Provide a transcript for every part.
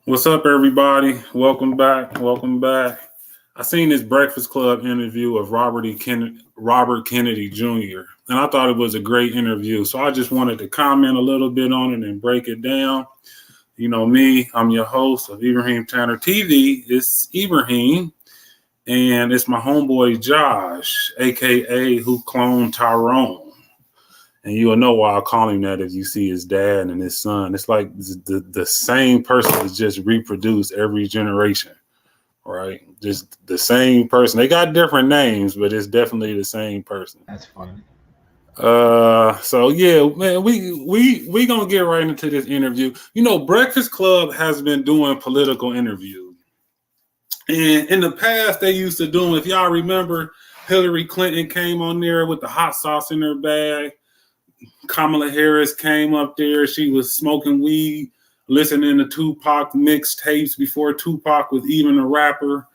What's up, everybody? Welcome back. Welcome back. I seen this Breakfast Club interview of Robert Kennedy Jr., and I thought it was a great interview. So I just wanted to comment a little bit on it and break it down. You know me, I'm your host of Ibrahim Tanner TV. It's Ibrahim, and it's my homeboy Josh, aka Who Cloned Tyrone. And you'll know why I call him that if you see his dad and his son. It's like the same person is just reproduced every generation, right? Just the same person. They got different names, but it's definitely the same person. That's funny. So yeah, man, we gonna get right into this interview. You know, Breakfast Club has been doing political interviews, and in the past they used to do them. If y'all remember, Hillary Clinton came on there with the hot sauce in her bag. Kamala Harris came up there. She was smoking weed, listening to Tupac mixtapes before Tupac was even a rapper,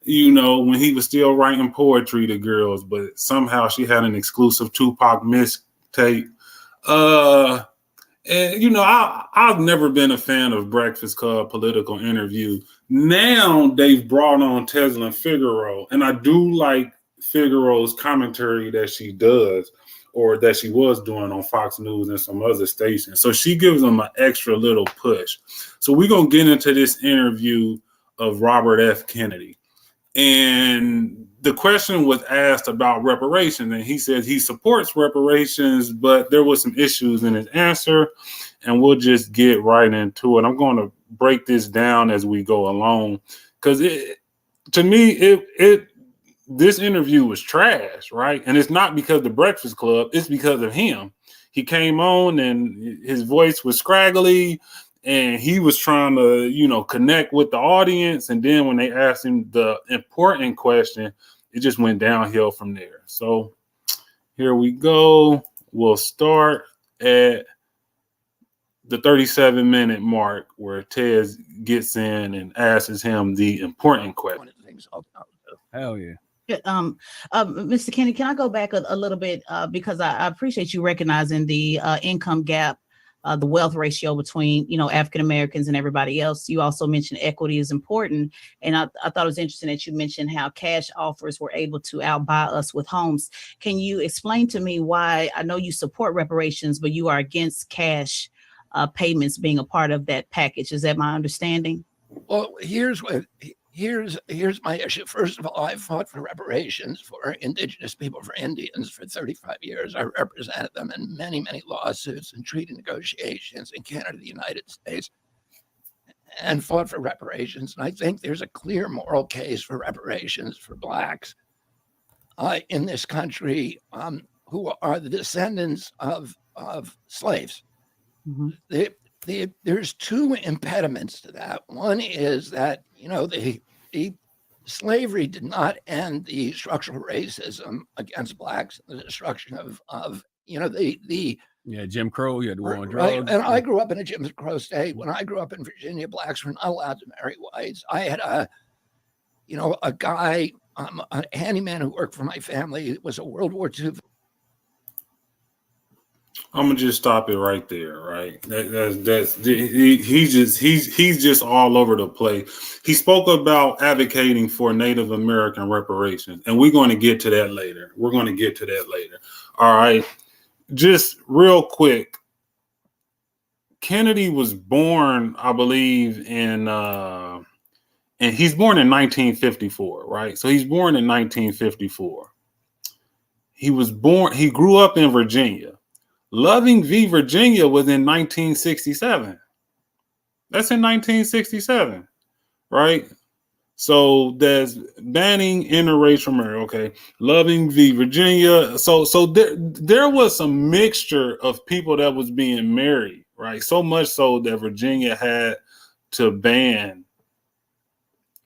you know, when he was still writing poetry to girls, but somehow she had an exclusive Tupac mixtape. And, you know, I've never been a fan of Breakfast Club political interview. Now they've brought on Tesla and Figaro, and I do like Figaro's commentary that she does, or that she was doing on Fox News and some other stations. So she gives them an extra little push. So we're going to get into this interview of Robert F. Kennedy. And the question was asked about reparations, and he says he supports reparations, but there was some issues in his answer, and we'll just get right into it. I'm going to break this down as we go along, because to me, this interview was trash, right? And it's not because of the Breakfast Club, it's because of him. He came on and his voice was scraggly and he was trying to, you know, connect with the audience. And then when they asked him the important question, it just went downhill from there. So here we go. We'll start at the 37-minute mark where Tez gets in and asks him the important question. Hell yeah. Mr. Kennedy, can I go back a little bit because I appreciate you recognizing the income gap, the wealth ratio between, you know, African Americans and everybody else. You also mentioned equity is important, and I thought it was interesting that you mentioned how cash offers were able to outbuy us with homes. Can you explain to me why? I know you support reparations, but you are against cash payments being a part of that package. Is that my understanding? Well, here's my issue. First of all, I fought for reparations for indigenous people, for Indians, for 35 years. I represented them in many, many lawsuits and treaty negotiations in Canada, the United States, and fought for reparations. And I think there's a clear moral case for reparations for Blacks in this country who are the descendants of slaves. Mm-hmm. There's two impediments to that. One is that, you know, the slavery did not end the structural racism against Blacks, the destruction of you know, Jim Crow, you had the war on drugs. Right. And I grew up in a Jim Crow state. When I grew up in Virginia, Blacks were not allowed to marry whites. I had a guy, a handyman who worked for my family. It was a World War II. I'm gonna just stop it right there, right? He's just all over the place. He spoke about advocating for Native American reparations, and we're going to get to that later. All right, just real quick. Kennedy was born, I believe, and he's born in 1954, right? So he's born in 1954. He grew up in Virginia. Loving v. Virginia was in 1967. That's in 1967, right? So there's banning interracial marriage. Okay, Loving v. Virginia. So there was some mixture of people that was being married, right? So much so that Virginia had to ban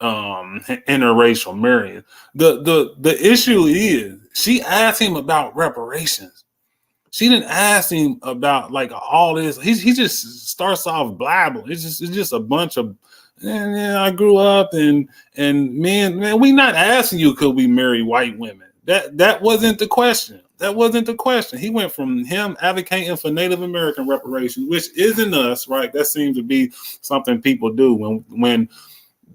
interracial marriage. The issue is she asked him about reparations. She didn't ask him about like all this. He just starts off blabbing. It's just a bunch of, I grew up and man, we not asking you could we marry white women. That wasn't the question. That wasn't the question. He went from him advocating for Native American reparations, which isn't us, right? That seems to be something people do. When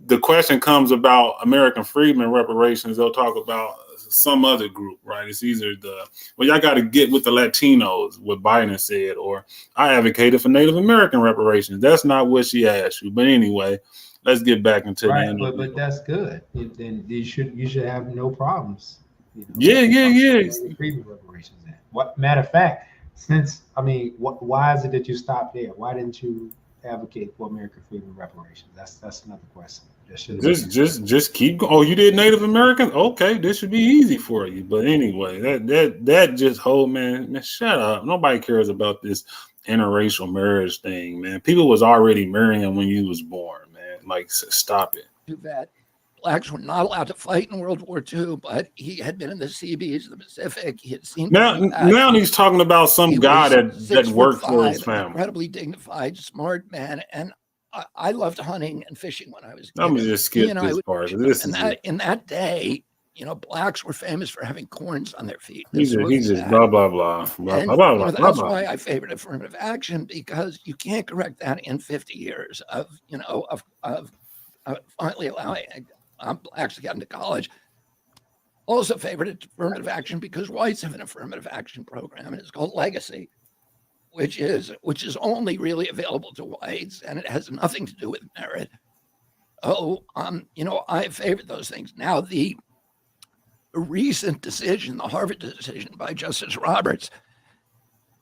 the question comes about American Freedmen reparations, they'll talk about some other group, right? It's either y'all got to get with the Latinos, what Biden said, or I advocated for Native American reparations. That's not what she asked you. But anyway, let's get back into the interview. But that's good. Then you should have no problems. Yeah. Freedom reparations. Matter of fact, why is it that you stopped there? Why didn't you advocate for American Freedmen reparations? That's another question. Just keep going. Oh, you did Native Americans? Okay, this should be easy for you. But anyway, that just man, shut up. Nobody cares about this interracial marriage thing, man. People was already marrying when you was born, man. Like, stop it. Too bad. Blacks were not allowed to fight in World War II, but he had been in the Seabees, the Pacific. He had seen now he's talking about some guy that worked for his family. Incredibly dignified, smart man, and I loved hunting and fishing when I was a kid. Let me just skip this part. In that day, blacks were famous for having corns on their feet. He's just blah blah blah blah blah blah. That's why I favored affirmative action, because you can't correct that in 50 years of finally allowing blacks to get into college. Also favored affirmative action because whites have an affirmative action program, and it's called Legacy, which is only really available to whites, and it has nothing to do with merit. I favored those things. Now, the recent decision, the Harvard decision by Justice Roberts,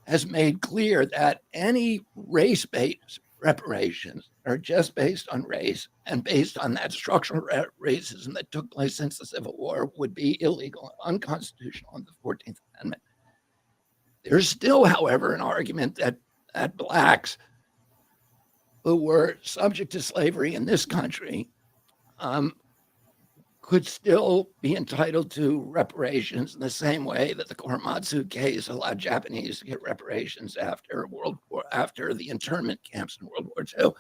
has made clear that any race-based reparations are just based on race and based on that structural racism that took place since the Civil War would be illegal and unconstitutional under the 14th Amendment. There's still, however, an argument that blacks who were subject to slavery in this country could still be entitled to reparations in the same way that the Korematsu case allowed Japanese to get reparations after the internment camps in World War II.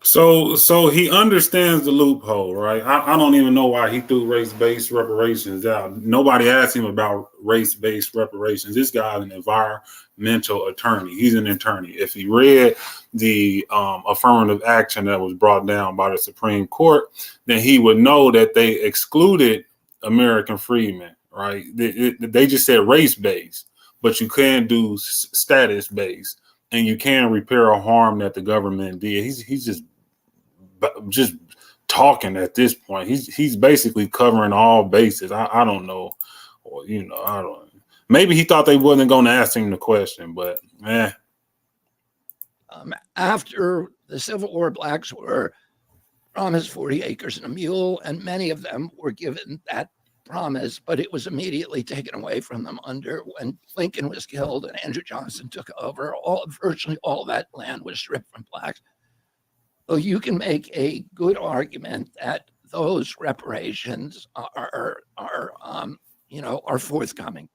So he understands the loophole, right? I don't even know why he threw race-based reparations out. Nobody asked him about race-based reparations. This guy's an environmental attorney. He's an attorney. If he read the affirmative action that was brought down by the Supreme Court, then he would know that they excluded American Freedmen, right? They just said race-based, but you can do status-based, and you can repair a harm that the government did. He's just talking at this point. He's basically covering all bases. I don't know, or I don't. Maybe he thought they wasn't going to ask him the question, but after the Civil War, blacks were promised 40 acres and a mule, and many of them were given that promise, but it was immediately taken away from them when Lincoln was killed and Andrew Johnson took over. Virtually all of that land was stripped from blacks. So you can make a good argument that those reparations are forthcoming.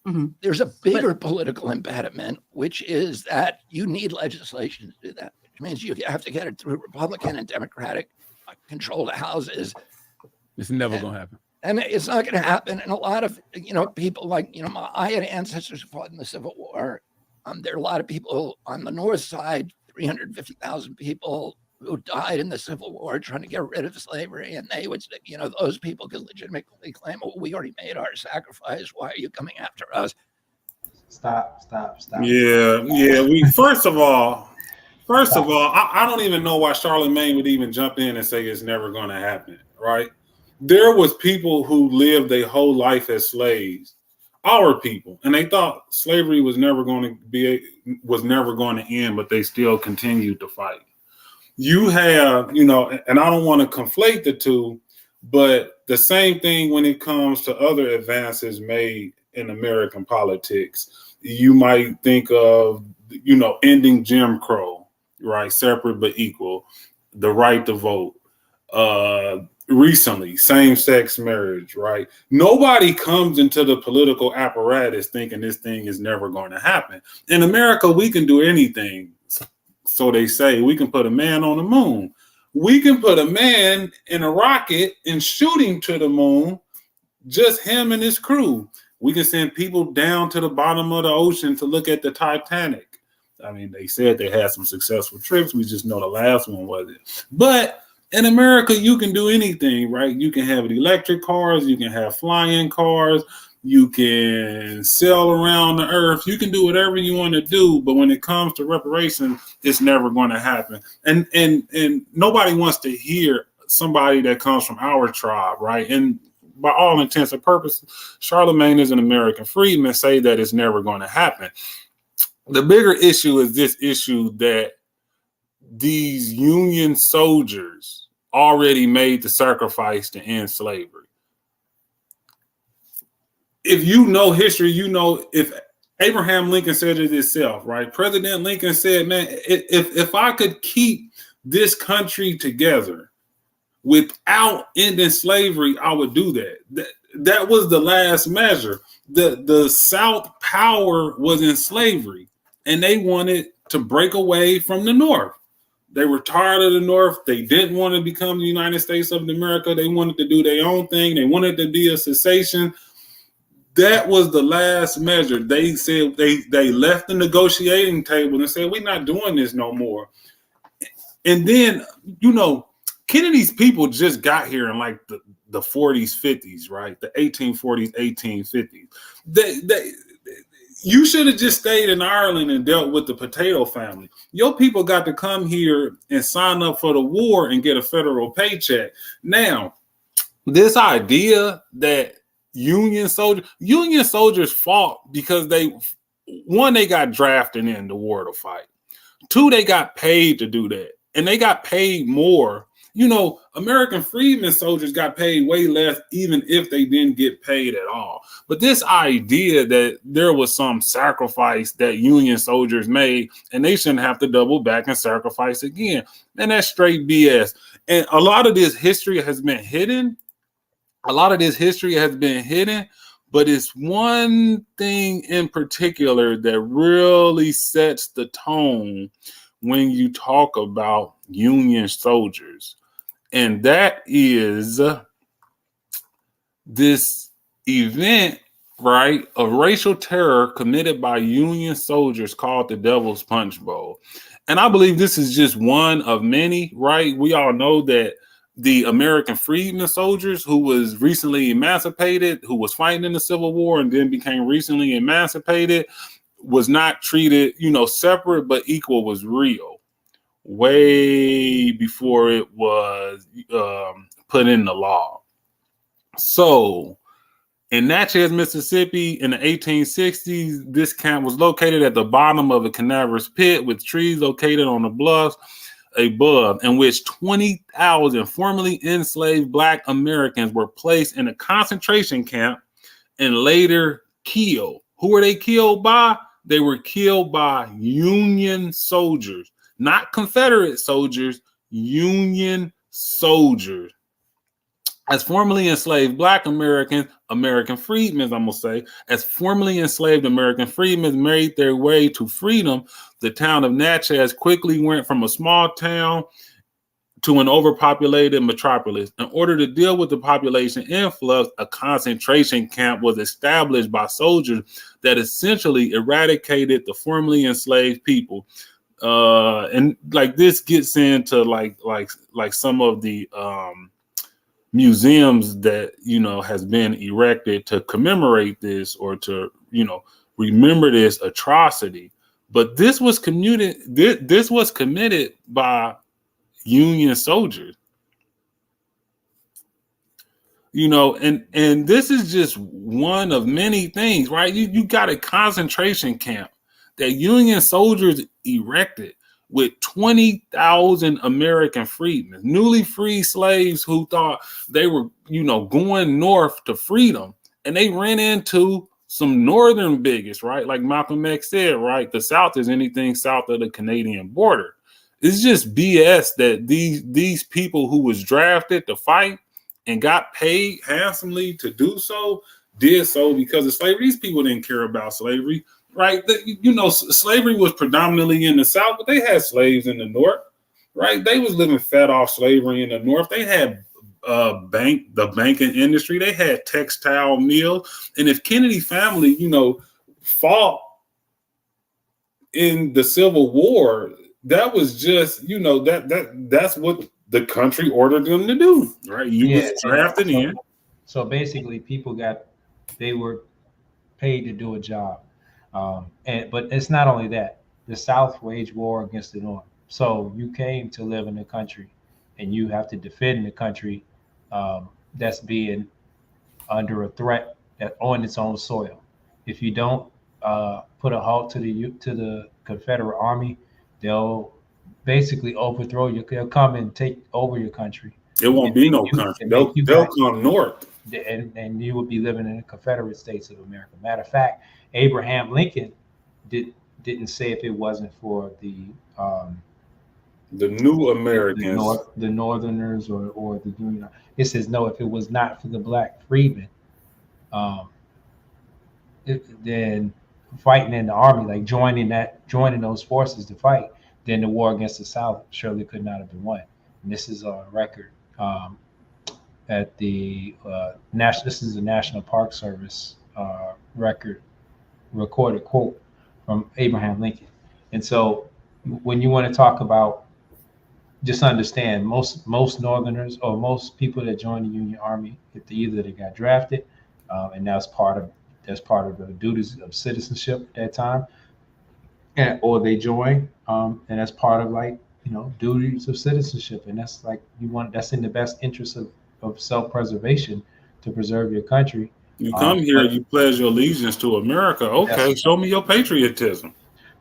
Mm-hmm. There's a bigger political impediment, which is that you need legislation to do that, which means you have to get it through Republican and Democratic controlled houses. It's never going to happen. And it's not going to happen. And a lot of, people I had ancestors who fought in the Civil War. There are a lot of people on the North side, 350,000 people who died in the Civil War trying to get rid of slavery. And they would, those people could legitimately claim, oh, we already made our sacrifice. Why are you coming after us? Stop. Yeah. First of all, I don't even know why Charlemagne would even jump in and say it's never going to happen, right? There was people who lived their whole life as slaves, our people, and they thought slavery was never going to end, but they still continued to fight. You have, and I don't want to conflate the two, but the same thing when it comes to other advances made in American politics. You might think of, ending Jim Crow, right? Separate but equal, the right to vote. Recently, same-sex marriage, right? Nobody comes into the political apparatus thinking this thing is never going to happen. In America, we can do anything. So they say we can put a man on the moon. We can put a man in a rocket and shoot him to the moon. just him and his crew. We can send people down to the bottom of the ocean to look at the Titanic. I mean, they said they had some successful trips. We just know the last one wasn't. But in America, you can do anything, right? You can have electric cars. You can have flying cars. You can sail around the earth. You can do whatever you want to do. But when it comes to reparations, it's never going to happen. And nobody wants to hear somebody that comes from our tribe, right? And by all intents and purposes, Charlemagne is an American freedman, say that it's never going to happen. The bigger issue is this issue that these Union soldiers already made the sacrifice to end slavery. If you know history, you know if Abraham Lincoln said it himself, right? President Lincoln said, man, if I could keep this country together without ending slavery, I would do that. That was the last measure. The South power was in slavery, and they wanted to break away from the North. They were tired of the North. They didn't want to become the United States of America. They wanted to do their own thing. They wanted to be a secession. That was the last measure. They said they left the negotiating table and said, we're not doing this no more. And then, you know, Kennedy's people just got here in like the 40s, 50s, right? The 1840s, 1850s. You should have just stayed in Ireland and dealt with the potato family. Your people got to come here and sign up for the war and get a federal paycheck. Now, this idea that Union soldiers fought because they got drafted in the war to fight. Two, they got paid to do that. And they got paid more. You know, American Freedmen soldiers got paid way less, even if they didn't get paid at all. But this idea that there was some sacrifice that Union soldiers made and they shouldn't have to double back and sacrifice again, and that's straight BS. And a lot of this history has been hidden. But it's one thing in particular that really sets the tone when you talk about Union soldiers. And that is this event, right, of racial terror committed by Union soldiers called the Devil's Punch Bowl. And I believe this is just one of many, right? We all know that the American Freedman soldiers who was recently emancipated, who was fighting in the Civil War and then became recently emancipated, was not treated, you know, separate, but equal was real. Way before it was put in the law. So in Natchez, Mississippi in the 1860s, this camp was located at the bottom of a cadaverous pit with trees located on the bluffs above, in which 20,000 formerly enslaved Black Americans were placed in a concentration camp and later killed. Who were they killed by? They were killed by Union soldiers. Not Confederate soldiers, Union soldiers. As formerly enslaved Black Americans, American freedmen, I'm going to say, as formerly enslaved American freedmen made their way to freedom, the town of Natchez quickly went from a small town to an overpopulated metropolis. In order to deal with the population influx, a concentration camp was established by soldiers that essentially eradicated the formerly enslaved people. And like this gets into like some of the museums that, you know, has been erected to commemorate this or to, you know, remember this atrocity. But this was this was committed by Union soldiers. You know, and this is just one of many things, right? You got a concentration camp that Union soldiers erected with 20,000 American freedmen, newly freed slaves who thought they were, you know, going north to freedom. And they ran into some northern bigots, right? Like Malcolm X said, right? The South is anything south of the Canadian border. It's just BS that these people who was drafted to fight and got paid handsomely to do so, did so because of slavery. These people didn't care about slavery. Right, you know, slavery was predominantly in the South, but they had slaves in the North, right? They was living fat off slavery in the North. They had the banking industry. They had textile mills. And if Kennedy family, fought in the Civil War, that was just, that's what the country ordered them to do, right? You was drafted in. So basically, they were paid to do a job, but it's not only that. The South waged war against the North. So you came to live in the country, and you have to defend the country that's being under a threat that on its own soil. If you don't put a halt to the Confederate Army, they'll basically overthrow you. They'll come and take over your country. It won't be no country. They'll come north. And you would be living in the Confederate States of America. Matter of fact, Abraham Lincoln didn't say if it wasn't for the new Americans, the Northerners or the Union. It says no, if it was not for the Black freedmen, then fighting in the army, like joining those forces to fight, then the war against the South surely could not have been won. And this is on record at the national. This is the National Park Service recorded quote from Abraham Lincoln. And so, when you want to talk about, just understand, most Northerners or most people that join the Union Army, either they got drafted, and that's part of the duties of citizenship at that time, or they join, and that's part of duties of citizenship, and that's that's in the best interest of self-preservation to preserve your country. You come here, you pledge your allegiance to America. Okay, show me your patriotism.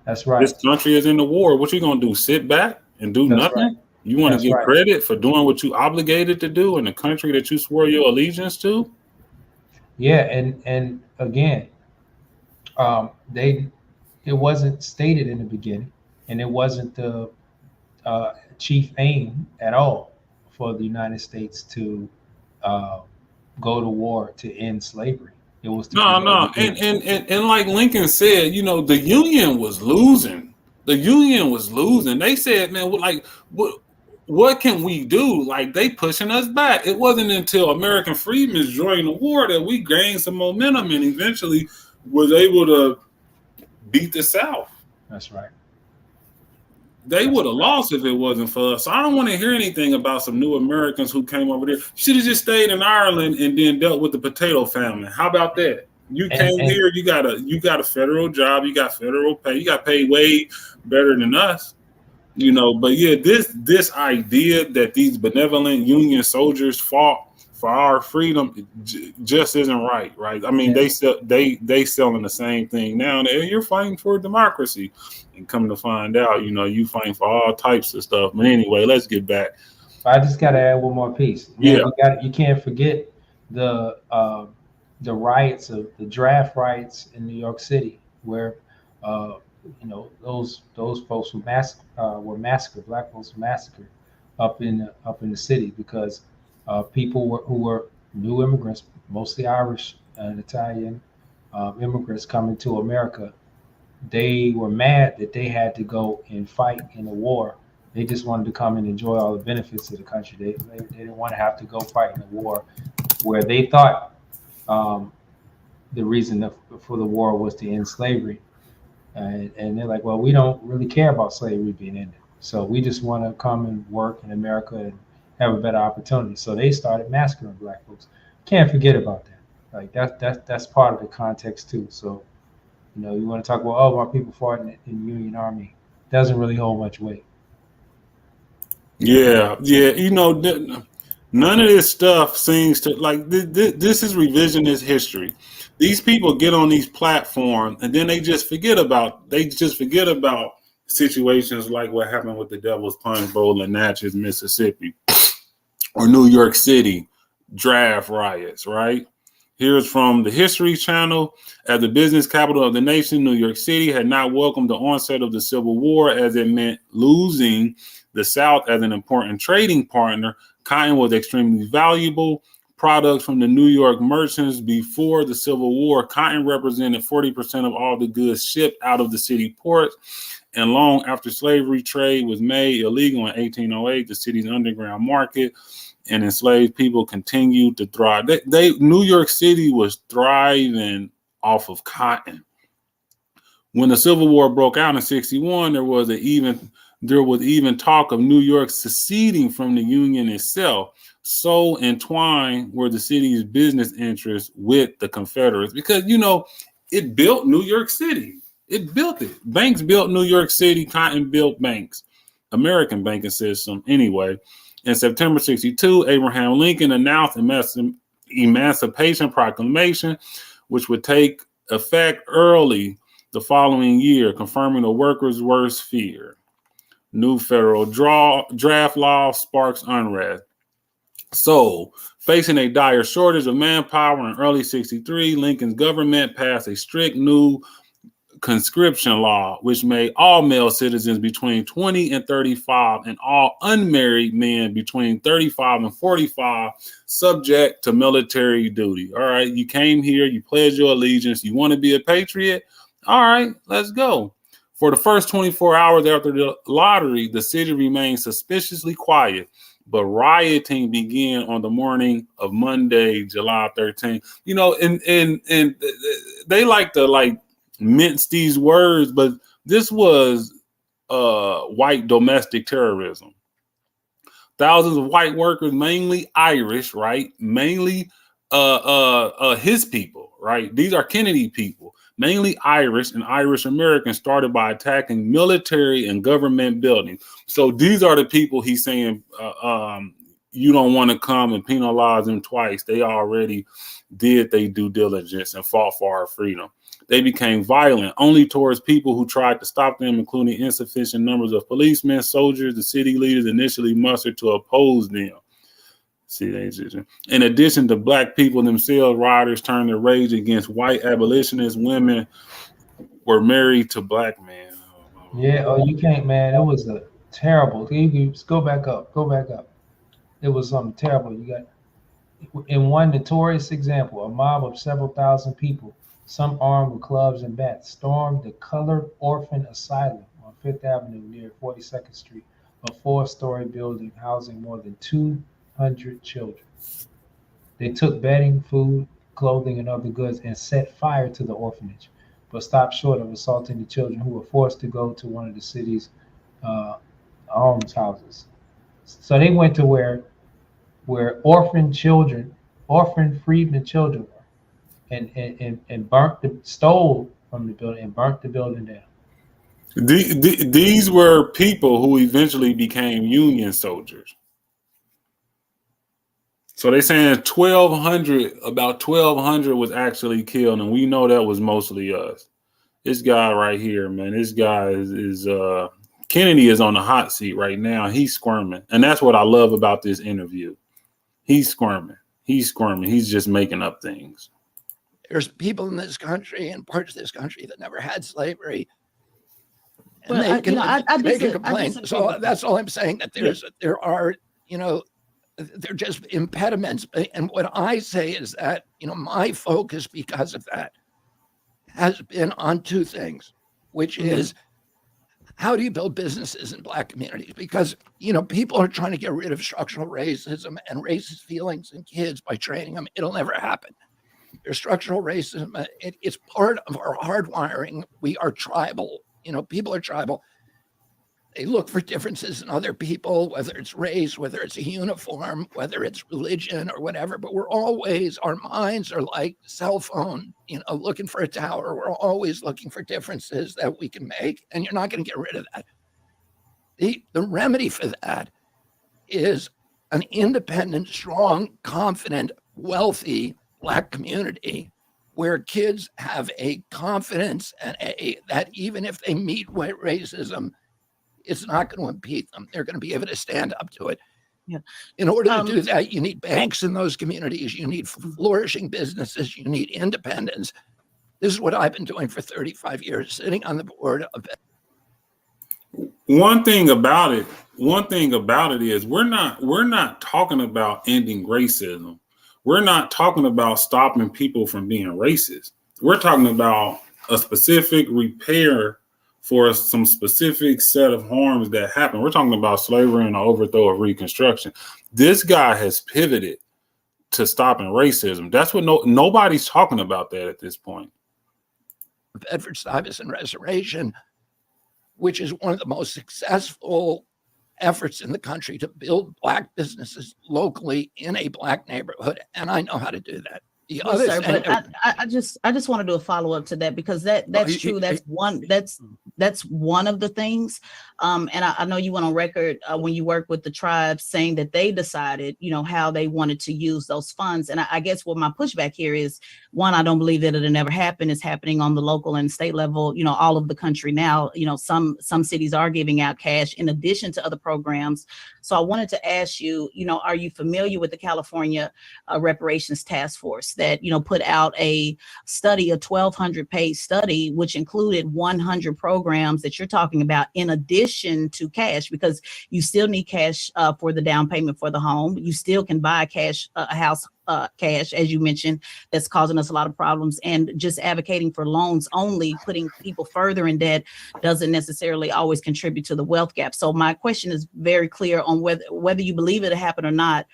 That's right. This country is in the war. What you gonna do? Sit back and do nothing? Right. You want to get credit for doing what you obligated to do in the country that you swore your allegiance to? Yeah, and again, it wasn't stated in the beginning, and it wasn't the chief aim at all for the United States to go to war to end slavery. It was and like Lincoln said, the Union was losing. The Union was losing. They said, man, what can we do? Like, they pushing us back. It wasn't until American Freedmen joined the war that we gained some momentum and eventually was able to beat the South. That's right. They would have lost if it wasn't for us. So I don't want to hear anything about some new Americans who came over there. You should have just stayed in Ireland and then dealt with the potato famine. How about that? You came here, you got a federal job, you got federal pay, you got paid way better than us. But yeah, this idea that these benevolent Union soldiers fought for our freedom just isn't right. I mean, they selling the same thing now. And you're fighting for democracy, and come to find out, you fighting for all types of stuff. But anyway, let's get back. I just got to add one more piece. You can't forget the riots of the draft riots in New York City, where those folks were massacred. Black folks were massacred up in the city because people who were new immigrants, mostly Irish and Italian immigrants coming to America. They were mad that they had to go and fight in a war. They just wanted to come and enjoy all the benefits of the country. They didn't want to have to go fight in a war where they thought the reason for the war was to end slavery. And they're like, well, we don't really care about slavery being ended. So we just want to come and work in America and have a better opportunity. So they started massacring Black folks. Can't forget about that. Like that's part of the context too. So, you want to talk about, my people fought in the Union Army. Doesn't really hold much weight. Yeah. None of this stuff seems to, like, this is revisionist history. These people get on these platforms and then they just forget about situations like what happened with the Devil's Punch Bowl in Natchez, Mississippi, or New York City draft riots, right? Here's from the History Channel. As the business capital of the nation, New York City had not welcomed the onset of the Civil War, as it meant losing the South as an important trading partner. Cotton was extremely valuable product from the New York merchants before the Civil War. Cotton represented 40% of all the goods shipped out of the city ports and long after slavery trade was made illegal in 1808, the city's underground market and enslaved people continued to thrive. New York City was thriving off of cotton. When the Civil War broke out in 61, there was even talk of New York seceding from the Union itself. So entwined were the city's business interests with the Confederates, because, you know, it built New York City. It built it. Banks built New York City. Cotton built banks. American banking system. Anyway, in September 62, Abraham Lincoln announced Emancipation Proclamation, which would take effect early the following year, confirming the workers' worst fear. New federal draft law sparks unrest. So, facing a dire shortage of manpower in early 63, Lincoln's government passed a strict new conscription law, which made all male citizens between 20 and 35 and all unmarried men between 35 and 45 subject to military duty. All right, you came here, you pledged your allegiance, you want to be a patriot? All right, let's go. For the first 24 hours after the lottery, the city remained suspiciously quiet, but rioting began on the morning of Monday, July 13th. You know, and they like to mince these words, but this was white domestic terrorism. Thousands of white workers, mainly Irish, right? Mainly his people, right? These are Kennedy people, mainly Irish and Irish Americans, started by attacking military and government buildings. So these are the people he's saying you don't want to come and penalize them twice. They already did their due diligence and fought for our freedom. They became violent only towards people who tried to stop them, including insufficient numbers of policemen, soldiers, the city leaders initially mustered to oppose them. In addition to black people themselves, rioters turned their rage against white abolitionists. Women were married to black men. Yeah, oh, you can't, man. It was a terrible. Just go back up. It was something terrible. You got, in one notorious example, a mob of several thousand people, some armed with clubs and bats, stormed the Colored Orphan Asylum on Fifth Avenue near 42nd Street, a 4-story building housing more than 200 children. They took bedding, food, clothing, and other goods and set fire to the orphanage, but stopped short of assaulting the children, who were forced to go to one of the city's almshouses. So they went to where orphan freedmen children were, and stole from the building and burnt the building down. These were people who eventually became Union soldiers. So they're saying about 1,200 was actually killed, and we know that was mostly us. This guy right here, man, this guy is Kennedy is on the hot seat right now. He's squirming, and that's what I love about this interview. He's squirming. He's just making up things. There's people in this country and parts of this country that never had slavery. And Well, they can I complain. disagree So with that's all I'm saying, that there are, they're just impediments. And what I say is that, my focus because of that has been on two things, which is, how do you build businesses in Black communities? Because, people are trying to get rid of structural racism and racist feelings in kids by training them. It'll never happen. There's structural racism. It's part of our hardwiring. We are tribal. People are tribal. They look for differences in other people, whether it's race, whether it's a uniform, whether it's religion or whatever. But our minds are like cell phone, looking for a tower. We're always looking for differences that we can make, and you're not going to get rid of that. The remedy for that is an independent, strong, confident, wealthy Black community where kids have a confidence and that even if they meet white racism, it's not going to impede them. They're going to be able to stand up to it. Yeah. In order to do that, you need banks in those communities. You need flourishing businesses. You need independence. This is what I've been doing for 35 years, sitting on the board of it. One thing about it is we're not talking about ending racism. We're not talking about stopping people from being racist. We're talking about a specific repair for some specific set of harms that happen. We're talking about slavery and the overthrow of Reconstruction. This guy has pivoted to stopping racism. That's what nobody's talking about that at this point. Bedford Stuyvesant Restoration, which is one of the most successful efforts in the country to build Black businesses locally in a Black neighborhood, and I know how to do that. The Yes, other sir, thing, but I just want to do a follow up to that, because that's true. That's one of the things. And I know you went on record when you worked with the tribes saying that they decided, how they wanted to use those funds. And I guess what my pushback here is, one, I don't believe that it'll never happen. It's happening on the local and state level, all of the country now. Some cities are giving out cash in addition to other programs. So I wanted to ask you, are you familiar with the California Reparations Task Force that, put out a study, a 1,200-page study, which included 100 programs that you're talking about in addition to cash, because you still need cash for the down payment for the home. You still can buy a house cash, as you mentioned, that's causing us a lot of problems. And just advocating for loans only, putting people further in debt, doesn't necessarily always contribute to the wealth gap. So my question is very clear on whether you believe it'll happen or not.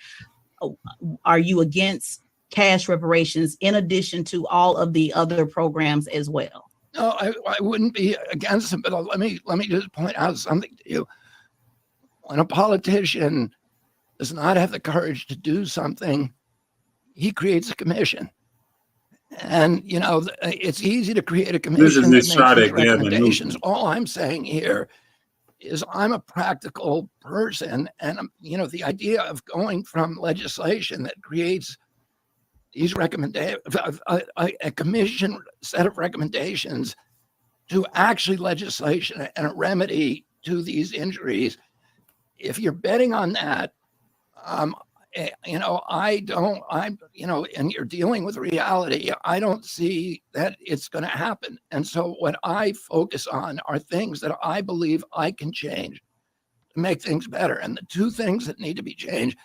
Are you against cash reparations in addition to all of the other programs as well? No, I wouldn't be against it, but let me just point out something to you. When a politician does not have the courage to do something, he creates a commission. And, it's easy to create a commission that makes these recommendations. All I'm saying here is I'm a practical person, and, the idea of going from legislation that creates these recommendations, a commission set of recommendations, to actually legislation and a remedy to these injuries. If you're betting on that, and you're dealing with reality, I don't see that it's going to happen. And so what I focus on are things that I believe I can change to make things better. And the two things that need to be changed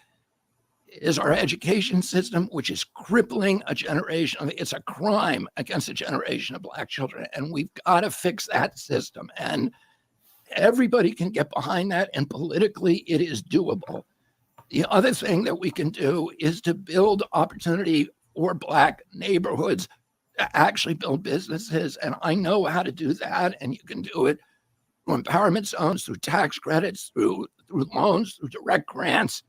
is our education system, which is crippling a generation. It's a crime against a generation of Black children, and we've got to fix that system. And everybody can get behind that, and politically it is doable. The other thing that we can do is to build opportunity for Black neighborhoods to actually build businesses. And I know how to do that. And you can do it through empowerment zones, through tax credits, through loans, through direct grants,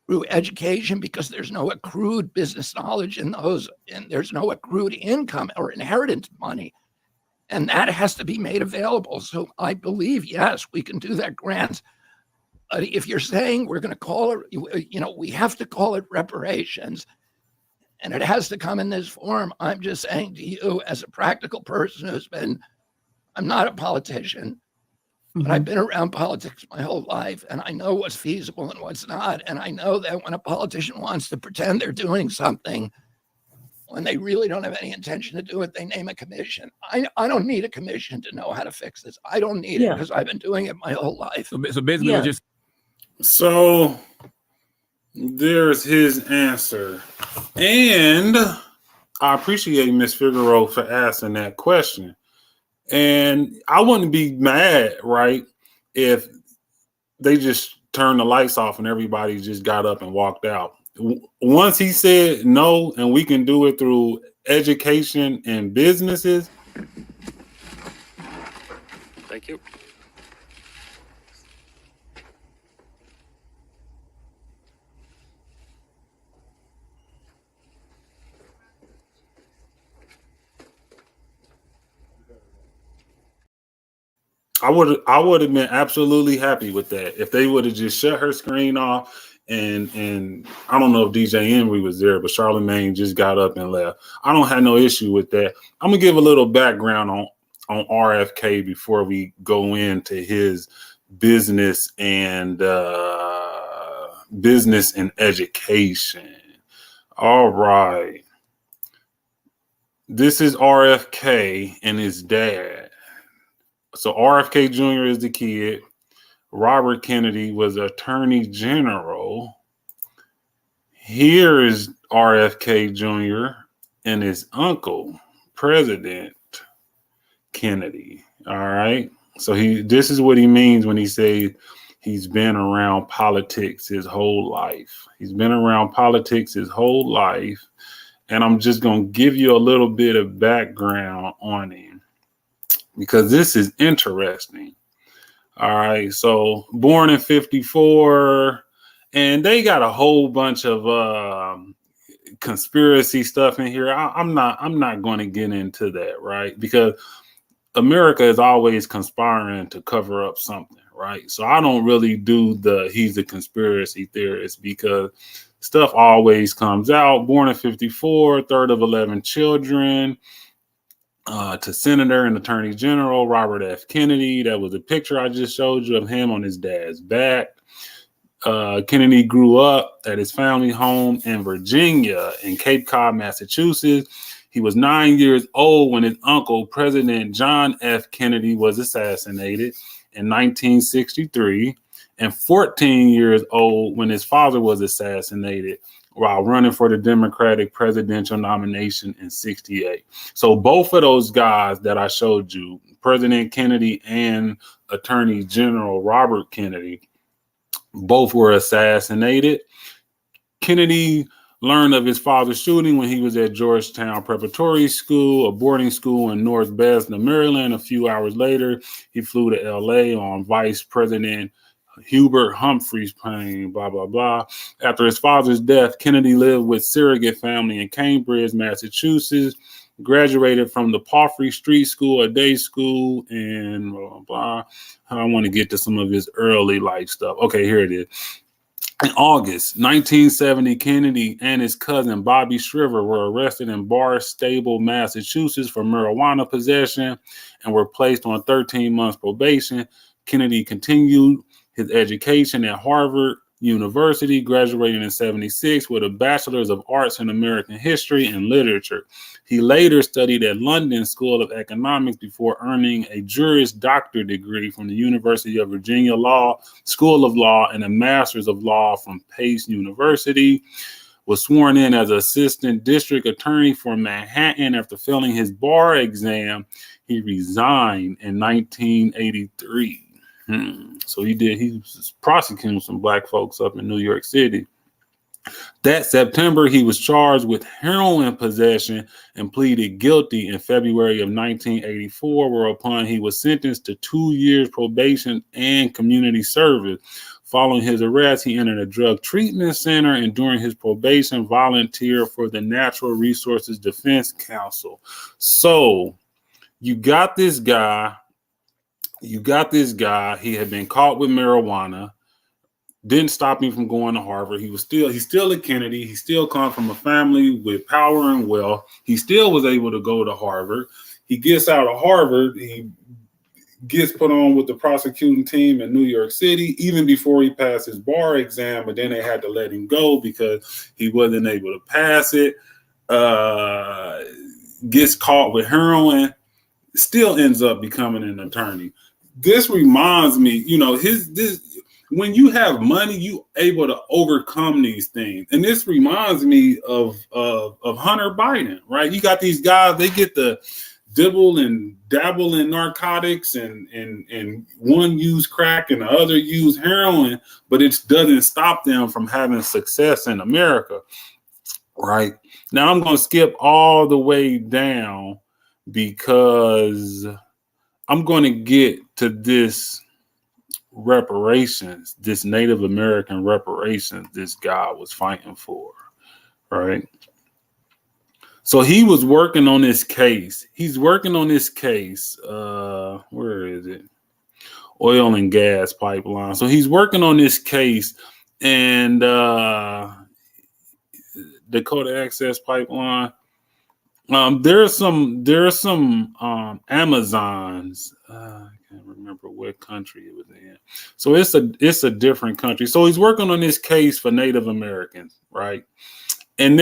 through education, because there's no accrued business knowledge in those, and there's no accrued income or inheritance money. And that has to be made available. So I believe, yes, we can do that grants. If you're saying we're going to call it, we have to call it reparations, and it has to come in this form, I'm just saying to you, as a practical person I'm not a politician, but I've been around politics my whole life, and I know what's feasible and what's not. And I know that when a politician wants to pretend they're doing something, when they really don't have any intention to do it, they name a commission. I don't need a commission to know how to fix this. I don't need it, because I've been doing it my whole life. So basically, So there's his answer. And I appreciate Ms. Figueroa for asking that question. And I wouldn't be mad, right, if they just turned the lights off and everybody just got up and walked out. Once he said no, and we can do it through education and businesses. Thank you. I would have been absolutely happy with that if they would have just shut her screen off. And I don't know if DJ Henry was there, but Charlamagne just got up and left. I don't have no issue with that. I'm gonna give a little background on RFK before we go into his business and education. All right. This is RFK and his dad. So RFK Jr. is the kid. Robert Kennedy was Attorney General. Here is RFK Jr. and his uncle, President Kennedy. All right. So this is what he means when he say he's been around politics his whole life. He's been around politics his whole life. And I'm just going to give you a little bit of background on him because this is interesting. All right. So born in 54, and they got a whole bunch of conspiracy stuff in here. I'm not going to get into that, right? Because America is always conspiring to cover up something, right? So I don't really do he's a conspiracy theorist because stuff always comes out. Born in 54, third of 11 children, to Senator and Attorney General Robert F. Kennedy. That was a picture I just showed you of him on his dad's back. Kennedy grew up at his family home in Virginia, in Cape Cod, Massachusetts. He was 9 years old when his uncle, President John F. Kennedy, was assassinated in 1963, and 14 years old when his father was assassinated while running for the Democratic presidential nomination in 68. So both of those guys that I showed you, President Kennedy and Attorney General Robert Kennedy, both were assassinated. Kennedy learned of his father's shooting when he was at Georgetown Preparatory School, a boarding school in North Bethesda, Maryland. A few hours later, he flew to LA on Vice President Hubert Humphrey's plane, blah, blah, blah. After his father's death, Kennedy lived with surrogate family in Cambridge, Massachusetts, graduated from the Palfrey Street School, a day school, and blah, blah, blah. I want to get to some of his early life stuff. Okay, here it is. In August 1970, Kennedy and his cousin Bobby Shriver were arrested in Barnstable, Massachusetts for marijuana possession and were placed on 13 months probation. Kennedy continued his education at Harvard University, graduating in 76 with a Bachelor's of Arts in American History and Literature. He later studied at London School of Economics before earning a Juris Doctor degree from the University of Virginia School of Law and a Master's of Law from Pace University. Was sworn in as Assistant District Attorney for Manhattan after failing his bar exam. He resigned in 1983. So he was prosecuting some black folks up in New York City. That September, he was charged with heroin possession and pleaded guilty in February of 1984, whereupon he was sentenced to 2 years probation and community service. Following his arrest, he entered a drug treatment center and during his probation volunteered for the Natural Resources Defense Council. So you got this guy. He had been caught with marijuana, didn't stop him from going to Harvard. He's still a Kennedy. He still comes from a family with power and wealth. He still was able to go to Harvard. He gets out of Harvard. He gets put on with the prosecuting team in New York City, even before he passed his bar exam, but then they had to let him go because he wasn't able to pass it. Gets caught with heroin, still ends up becoming an attorney. This reminds me, when you have money, you able to overcome these things. And this reminds me of Hunter Biden, right? You got these guys, they get to dibble and dabble in narcotics and one use crack and the other use heroin, but it doesn't stop them from having success in America, right? Now I'm going to skip all the way down because I'm going to get to this reparations, this Native American reparations this guy was fighting for, right? So he was working on this case. He's working on this case. Where is it? Oil and gas pipeline. So he's working on this case and Dakota Access Pipeline. There's some Amazons. I can't remember what country it was in. So it's a different country. So he's working on this case for Native Americans, right? And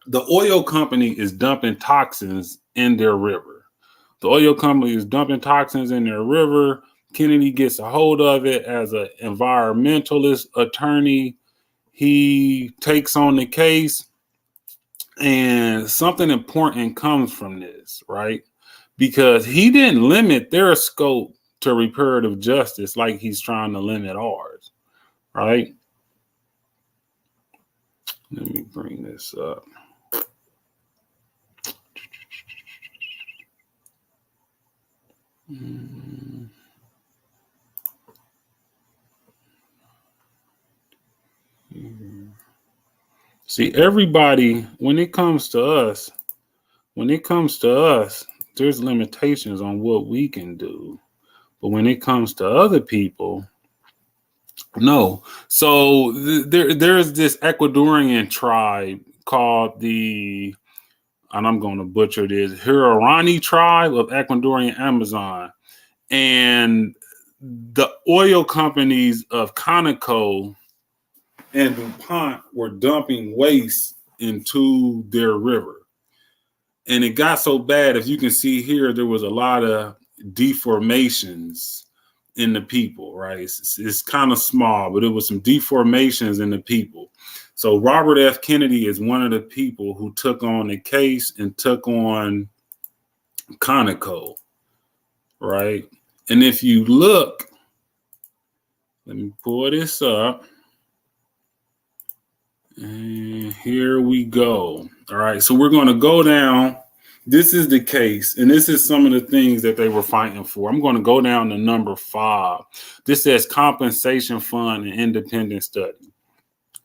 the oil company is dumping toxins in their river. The oil company is dumping toxins in their river. Kennedy gets a hold of it as an environmentalist attorney. He takes on the case. And something important comes from this, right? because he didn't limit their scope to reparative justice like he's trying to limit ours, right? Let me bring this up. See, everybody, when it comes to us, there's limitations on what we can do. But when it comes to other people, no. So there's this Ecuadorian tribe called and I'm going to butcher this, Huaorani tribe of Ecuadorian Amazon. And the oil companies of Conoco and DuPont were dumping waste into their river. And it got so bad, as you can see here, there was a lot of deformations in the people, right? It's kind of small, but it was some deformations in the people. So Robert F. Kennedy is one of the people who took on the case and took on Conoco, right? And if you look, let me pull this up. And here we go. All right, so we're going to go down. This is the case, and this is some of the things that they were fighting for. I'm going to go down to number 5. This says compensation fund and independent study.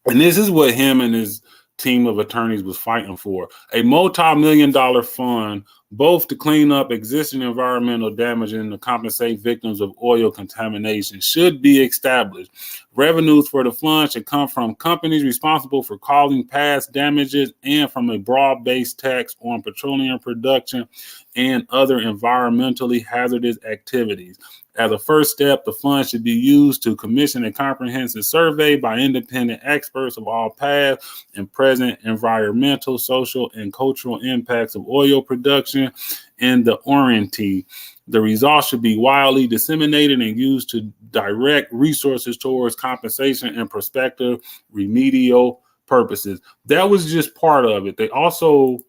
And this is what him and his team of attorneys was fighting for. A multi-million-dollar fund, both to clean up existing environmental damage and to compensate victims of oil contamination, should be established. Revenues for the fund should come from companies responsible for causing past damages and from a broad-based tax on petroleum production and other environmentally hazardous activities. As a first step, the fund should be used to commission a comprehensive survey by independent experts of all past and present environmental, social, and cultural impacts of oil production in the Oriente. The results should be widely disseminated and used to direct resources towards compensation and prospective remedial purposes. That was just part of it. They also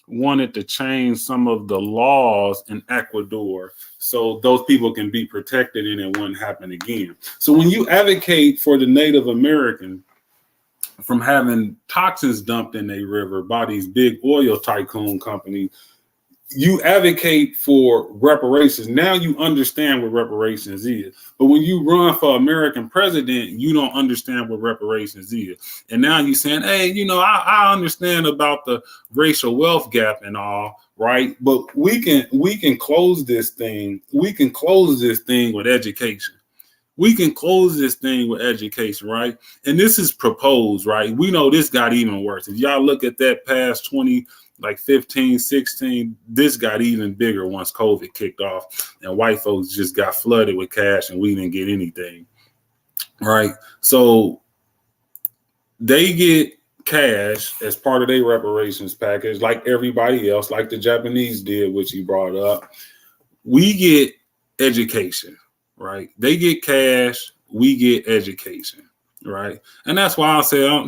wanted to change some of the laws in Ecuador so those people can be protected and it wouldn't happen again. So when you advocate for the Native American from having toxins dumped in a river by these big oil tycoon companies, you advocate for reparations. Now you understand what reparations is. But when you run for American president, you don't understand what reparations is. And now you're saying, hey, I understand about the racial wealth gap and all, right? But we can close this thing. We can close this thing with education. We can close this thing with education, right? And this is proposed, right? We know this got even worse. If y'all look at that past 15, 16, this got even bigger once COVID kicked off and white folks just got flooded with cash and we didn't get anything, right? So they get cash as part of their reparations package like everybody else, like the Japanese did, which he brought up. We get education, right? They get cash, we get education. Right. And that's why I say, and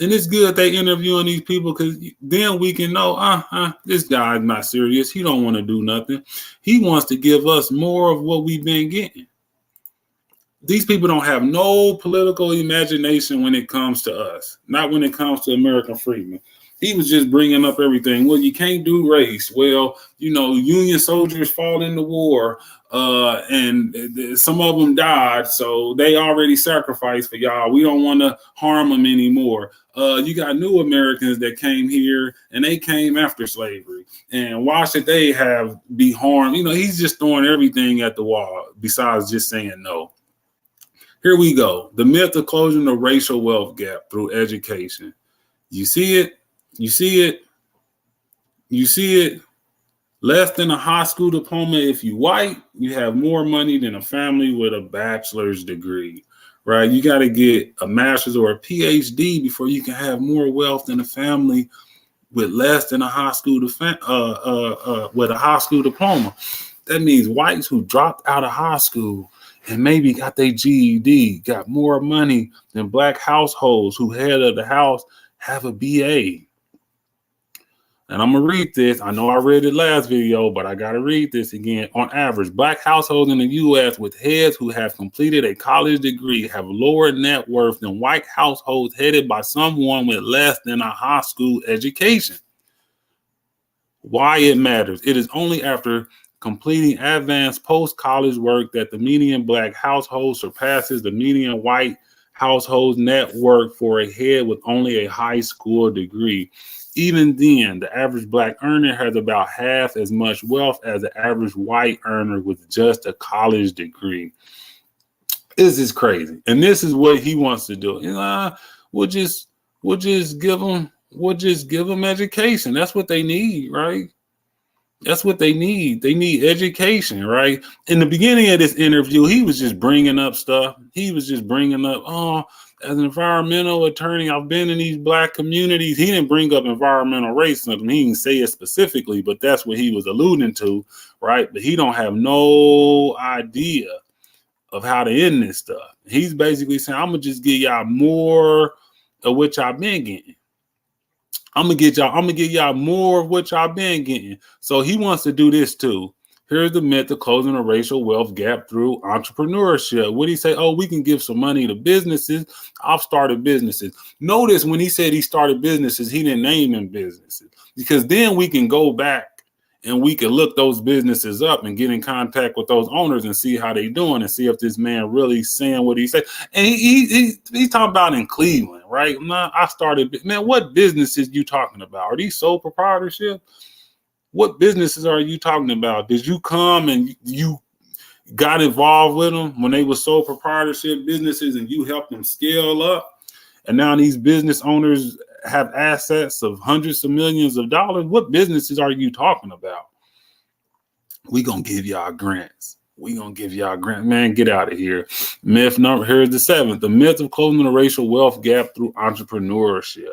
it's good they interviewing these people because then we can know, this guy's not serious. He don't want to do nothing. He wants to give us more of what we've been getting. These people don't have no political imagination when it comes to us, not when it comes to American Freedmen. He was just bringing up everything. Well, you can't do race. Well, Union soldiers fought in the war and some of them died. So they already sacrificed for y'all. We don't want to harm them anymore. You got new Americans that came here and they came after slavery. And why should they be harmed? He's just throwing everything at the wall besides just saying no. Here we go. The myth of closing the racial wealth gap through education. You see it? You see it? You see it? Less than a high school diploma. If you white, you have more money than a family with a bachelor's degree, right? You got to get a master's or a PhD before you can have more wealth than a family with less than a high school with a high school diploma. That means whites who dropped out of high school and maybe got their GED got more money than black households who head of the house have a BA. And I'm going to read this. I know I read it last video, but I got to read this again. On average, Black households in the U.S. with heads who have completed a college degree have lower net worth than white households headed by someone with less than a high school education. Why it matters. It is only after completing advanced post-college work that the median Black household surpasses the median white household's net worth for a head with only a high school degree. Even then, the average Black earner has about half as much wealth as the average white earner with just a college degree. This is crazy. And this is what he wants to do. We'll just give them education. That's what they need, right? That's what they need. They need education, right? In the beginning of this interview, he was just bringing up stuff. He was just bringing up, as an environmental attorney, I've been in these Black communities. He didn't bring up environmental racism. He didn't say it specifically, but that's what he was alluding to, right? But he don't have no idea of how to end this stuff. He's basically saying, I'm going to just give y'all more of what y'all been getting. I'm gonna give y'all more of what y'all been getting. So he wants to do this too. Here's the myth of closing a racial wealth gap through entrepreneurship. What did he say? Oh, we can give some money to businesses. I've started businesses. Notice when he said he started businesses, he didn't name them businesses, because then we can go back and we can look those businesses up and get in contact with those owners and see how they doing and see if this man really saying what he said. And he's talking about in Cleveland, right? I started, man, what businesses you talking about? Are these sole proprietorship? What businesses are you talking about? Did you come and you got involved with them when they were sole proprietorship businesses and you helped them scale up? And now these business owners have assets of hundreds of millions of dollars. What businesses are you talking about? We gonna give y'all grants. Man, get out of here. Myth number, here's the 7th. The myth of closing the racial wealth gap through entrepreneurship.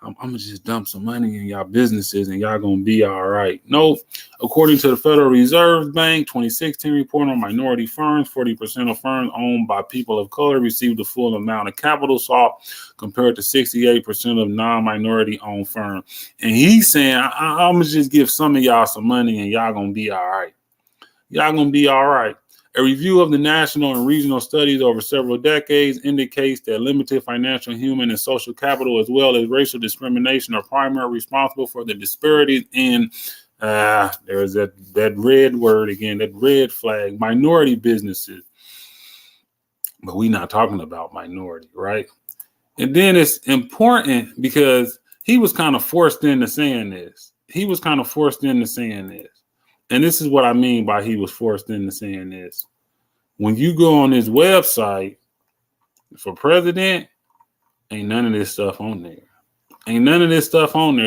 I'm gonna just dump some money in y'all businesses and y'all gonna be all right. No, according to the Federal Reserve Bank 2016 report on minority firms, 40% of firms owned by people of color received the full amount of capital sought compared to 68% of non-minority owned firms. And he's saying, I'm gonna just give some of y'all some money and y'all gonna be all right. Y'all gonna be all right. A review of the national and regional studies over several decades indicates that limited financial, human, and social capital, as well as racial discrimination, are primarily responsible for the disparities in, there's that red word again, that red flag, minority businesses. But we're not talking about minority, right? And then it's important because he was kind of forced into saying this. And this is what I mean by he was forced into saying this. When you go on his website for president, ain't none of this stuff on there.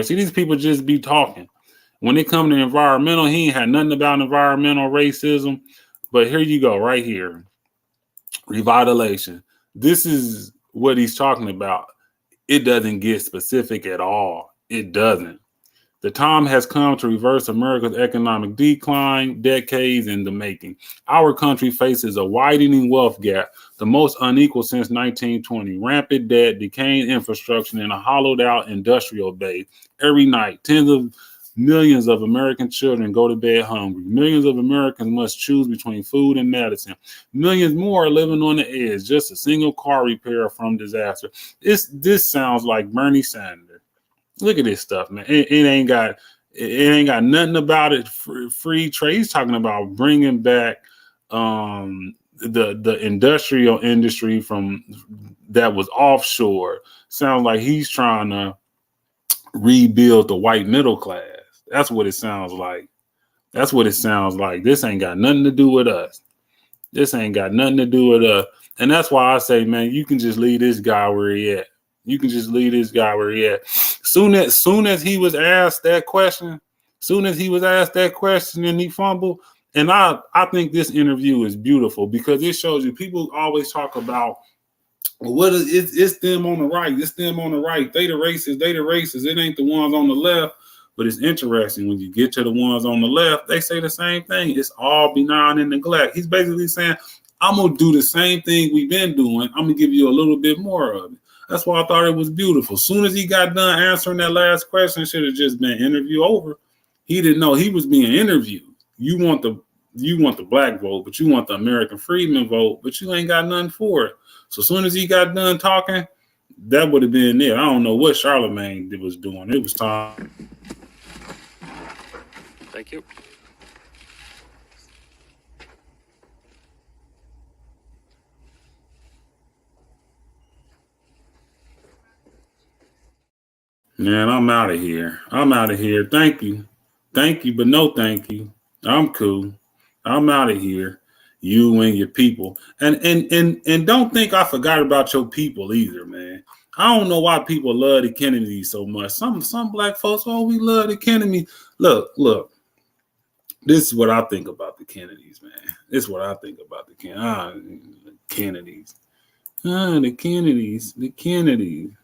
See, these people just be talking. When it comes to environmental, he ain't had nothing about environmental racism. But here you go, right here. Revitalization. This is what he's talking about. It doesn't get specific at all. It doesn't. The time has come to reverse America's economic decline, decades in the making. Our country faces a widening wealth gap, the most unequal since 1920. Rampant debt, decaying infrastructure, and a hollowed-out industrial base. Every night, tens of millions of American children go to bed hungry. Millions of Americans must choose between food and medicine. Millions more are living on the edge, just a single car repair from disaster. This sounds like Bernie Sanders. Look at this stuff, man. It ain't got nothing about it. Free trade. He's talking about bringing back the industrial industry from that was offshore. Sounds like he's trying to rebuild the white middle class. That's what it sounds like. This ain't got nothing to do with us. And that's why I say, man, you can just leave this guy where he at. Soon as he was asked that question and he fumbled. And I think this interview is beautiful because it shows you people always talk about, well, it's them on the right. It's them on the right. They the racists. It ain't the ones on the left. But it's interesting when you get to the ones on the left, they say the same thing. It's all benign and neglect. He's basically saying, I'm going to do the same thing we've been doing. I'm going to give you a little bit more of it. That's why I thought it was beautiful. As soon as he got done answering that last question, should have just been interview over. He didn't know he was being interviewed. You want the black vote, but you want the American Freedman vote, but you ain't got nothing for it. So as soon as he got done talking, that would have been it. I don't know what Charlemagne was doing. It was time. Thank you. Man, I'm out of here. Thank you, but no thank you. I'm cool. I'm out of here. You and your people, and don't think I forgot about your people either, man. I don't know why people love the Kennedys so much. Some black folks, oh, we love the Kennedys. Look. This is what I think about the Kennedys, man. This is what I think about the Kennedys. The Kennedys.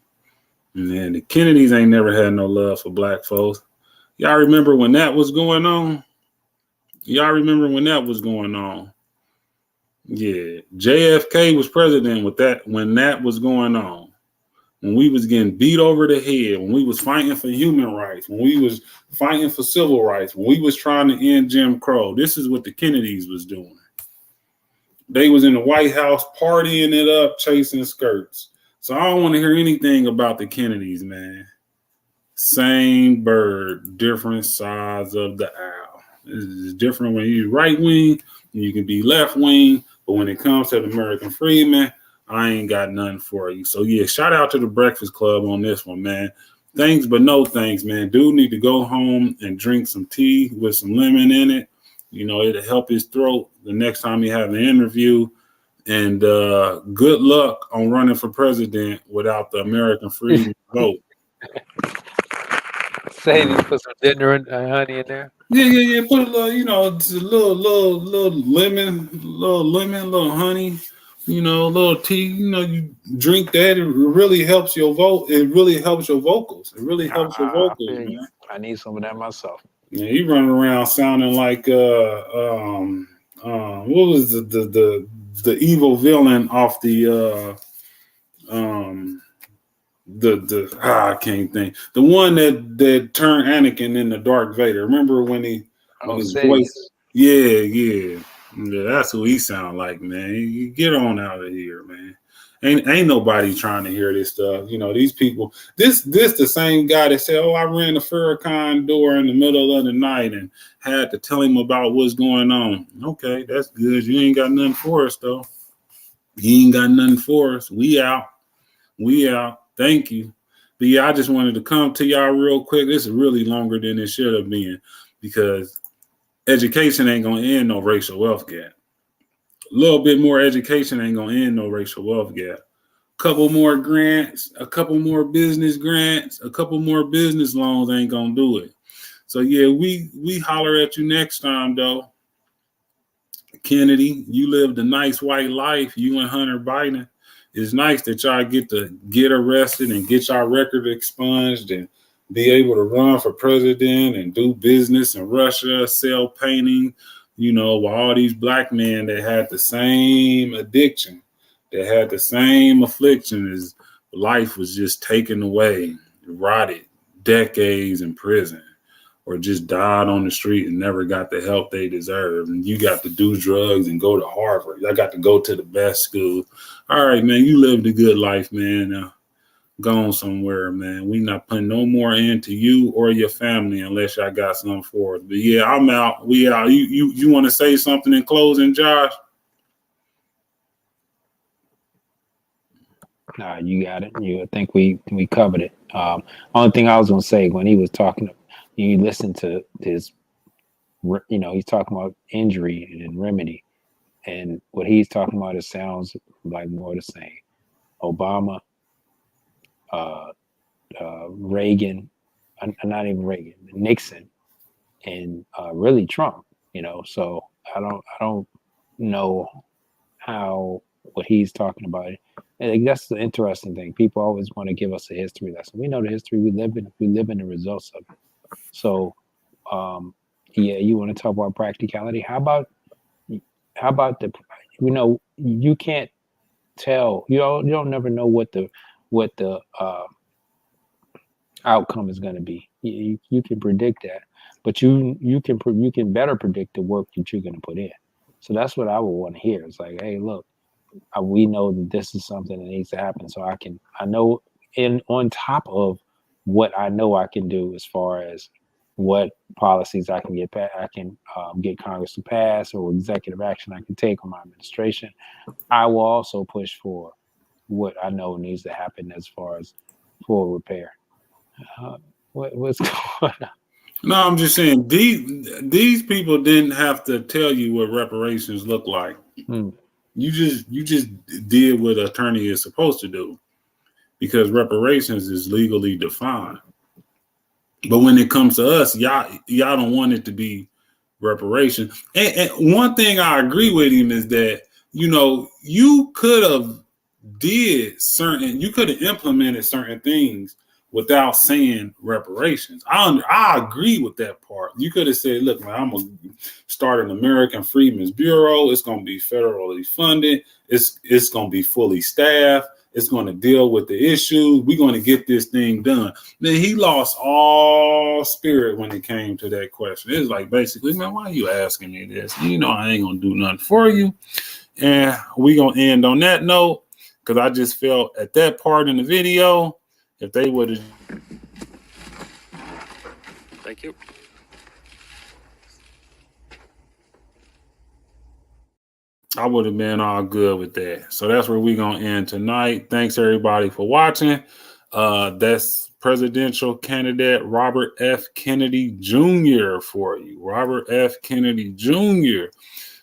Man, the Kennedys ain't never had no love for black folks. Y'all remember when that was going on? Yeah, JFK was president when that was going on. When we was getting beat over the head, when we was fighting for human rights, when we was fighting for civil rights, when we was trying to end Jim Crow, this is what the Kennedys was doing. They was in the White House partying it up, chasing skirts. So I don't want to hear anything about the Kennedys, man. Same bird, different sides of the owl. It's different when you're right wing, you can be left wing, but when it comes to the American Freedmen, I ain't got nothing for you. So yeah, shout out to the Breakfast Club on this one, man. Thanks, but no thanks, man. Dude need to go home and drink some tea with some lemon in it. You know, it'll help his throat the next time he have an interview. And good luck on running for president without the American Freedman vote. Say you put some ginger and honey in there. Yeah. Put a little, just a little lemon, little honey. A little tea, you drink that. It really helps your vote. It really helps your vocals. Man. I need some of that myself. Yeah, you running around sounding like what was the evil villain off the I can't think. The one that turned Anakin into Darth Vader. Remember when his voice? Yeah, that's who he sound like, man. You get on out of here, man. Ain't nobody trying to hear this stuff. These people. This the same guy that said, "Oh, I ran the Farrakhan door in the middle of the night and had to tell him about what's going on." Okay, that's good. You ain't got nothing for us, though. You ain't got nothing for us. We out. Thank you. But yeah, I just wanted to come to y'all real quick. This is really longer than it should have been because education ain't gonna end no racial wealth gap. A little bit more education ain't gonna end no racial wealth gap. Couple more grants, a couple more business grants, a couple more business loans ain't gonna do it. So yeah, we holler at you next time though. Kennedy, you lived a nice white life, you and Hunter Biden. It's nice that y'all get to get arrested and get y'all record expunged and be able to run for president and do business in Russia, sell painting, while all these black men that had the same addiction, that had the same affliction as life was just taken away, rotted, decades in prison, or just died on the street and never got the help they deserve. And you got to do drugs and go to Harvard. I got to go to the best school. All right, man, you lived a good life, man. Now, gone somewhere, man. We not putting no more into you or your family unless y'all got something for us. But yeah, I'm out. We out. You want to say something in closing, Josh? Nah, you got it. I think we covered it. Only thing I was gonna say when he was talking, you listen to his, he's talking about injury and remedy, and what he's talking about, it sounds like more the same. Obama, Reagan, not even Reagan, Nixon, and really Trump. So I don't know how what he's talking about. And that's the interesting thing. People always want to give us a history lesson. We know the history we live in. We live in the results of it. So, yeah, you want to talk about practicality? How about you can't tell. You don't never know what the what the outcome is going to be. You can predict that, but you can better predict the work that you're going to put in. So that's what I would want to hear. It's like, hey, look, we know that this is something that needs to happen. So I know, and on top of what I know I can do as far as what policies I can get Congress to pass, or executive action I can take on my administration, I will also push for what I know needs to happen as far as full repair. What's going on? No, I'm just saying these people didn't have to tell you what reparations look like. You just did what an attorney is supposed to do, because reparations is legally defined. But when it comes to us, y'all don't want it to be reparations. And one thing I agree with him is that, you could have implemented certain things without saying reparations. I agree with that part. You could have said, look, man, I'm going to start an American Freedmen's Bureau. It's going to be federally funded. It's going to be fully staffed. It's going to deal with the issue. We're going to get this thing done. Then he lost all spirit when it came to that question. It's like, basically, man, why are you asking me this? I ain't going to do nothing for you. And we're going to end on that note, because I just felt at that part in the video, if they would have. Thank you. I would have been all good with that. So that's where we're going to end tonight. Thanks, everybody, for watching. That's presidential candidate Robert F. Kennedy Jr. for you. Robert F. Kennedy Jr.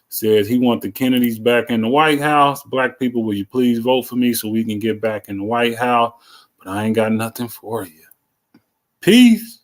says he wants the Kennedys back in the White House. Black people, will you please vote for me so we can get back in the White House? But I ain't got nothing for you. Peace.